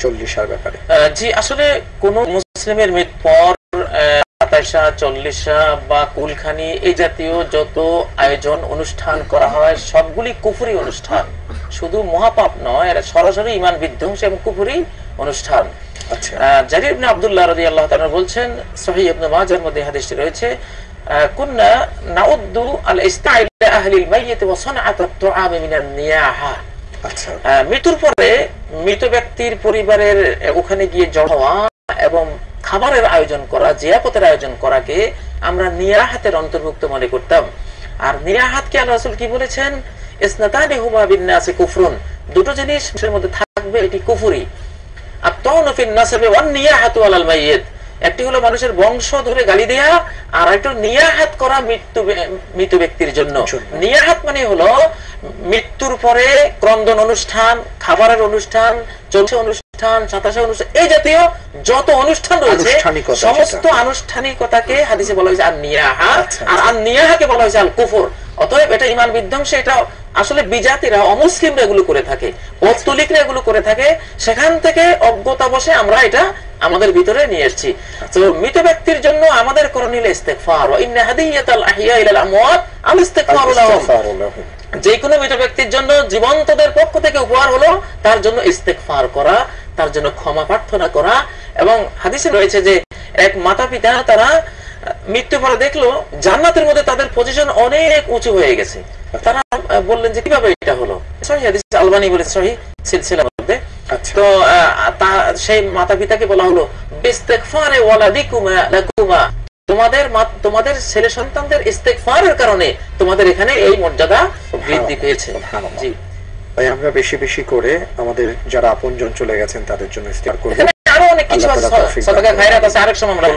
চল্লিশার ব্যাপারে। জি, আসলে কোন মুসলিমের মৃত্যুর পর ২৭ চল্লিশা বা কুলখানি এই জাতীয় যত আয়োজন অনুষ্ঠান করা হয় সবগুলি কুফরি অনুষ্ঠান, শুধু মহাপাপ নয়, এরা সরাসরি ঈমান বিধ্বংসী এবং কুফরি অনুষ্ঠান। জারির ইবনে আব্দুল্লাহ রাদিয়াল্লাহু তাআলা বলছেন, সহিহ ইবনে মাজাহর মধ্যে হাদিসটি রয়েছে, কুননা নাউদ্দু আল ইস্তাইল আহলিল মাইয়িত ওয়া সানআত আত-তুআম মিনান নিয়াহা। মৃত্যুর পরে মৃত ব্যক্তির পরিবারের ওখানে গিয়ে জড় হওয়া এবং খাবারের আয়োজন করা, জিয়াফতের আয়োজন করাকে আমরা নিয়াহাতের অন্তর্ভুক্ত মনে করতাম। আর নিয়াহাতকে আল্লাহ রাসূল কি বলেছেন? ইসনাতানি হুমা বিন-নাসি কুফরুন, দুটো জিনিসের মধ্যে থাকবে, এটি কুফরি। আত-তাউনু ফিন-নাসাবি ওয়ান-নিয়াহাতু আলাল মাইয়িত, একটি হলো মানুষের বংশ ধরে গালি দেয়া, আর একটা নিয়াহাত করা মৃত ব্যক্তির জন্য। নিয়াহাত মানে হলো মৃত্যুর পরে ক্রন্দন অনুষ্ঠান, খাবারের অনুষ্ঠান, চলছে অনুষ্ঠান, সাতাশা অনুষ্ঠান, এই জাতীয় যত অনুষ্ঠান রয়েছে সমস্ত আনুষ্ঠানিকতাকে হাদিসে বলা হয়েছে আন-নিয়াহা, আর আন-নিয়াহাকে বলা হয়েছে আল-কুফর। অতএব এটা ঈমান বিধ্বংসী, এটা আসলে বিজাতিরা, অমুসলিমরা এগুলো করে থাকে, পৌত্তলিকরা এগুলো করে থাকে, সেখান থেকে অজ্ঞতাবশে আমরা এটা আমাদের ভিতরে নিয়ে এসেছি। তো মৃত ব্যক্তির জন্য আমাদের করণীয় ইস্তেগফার, ওয়া ইন্না হাদিয়াতাল আহইয়া ইলাল আমওয়াত আল ইস্তিগফারু লাহুম। যে কোনো মৃত ব্যক্তির জন্য জীবন্তদের পক্ষ থেকে উপহার হলো তার জন্য ইস্তেগফার করা, তার জন্য ক্ষমা প্রার্থনা করা। এবং হাদিসে রয়েছে যে এক মাতা পিতা তারা মৃত্যু পরে দেখলো জান্নাতের মধ্যে তাদের পজিশন অনেক উঁচু হয়ে গেছে। তারা বললেন যে কিভাবে এটা হলো? সহিহ হাদিস, আলবানী বলেছে সহিহ সিলসিলার মধ্যে। তো সেই মাতা পিতাকে বলা হলো বিস্তিগফারে ওয়ালাদিকুমা লাকুমা, তোমাদের ছেলে সন্তানদের ইস্তেগফারের কারণে তোমাদের এখানে এই মর্যাদা বৃদ্ধি পেয়েছে। জি ভাই, আমরা বেশি বেশি করে আমাদের যারা আপনজন চলে গেছেন তাদের জন্য ইস্তেগফার করব। আরো অনেক কিছু আছে, সাদাকা খায়রাত আছে, আরেক সময় আমরা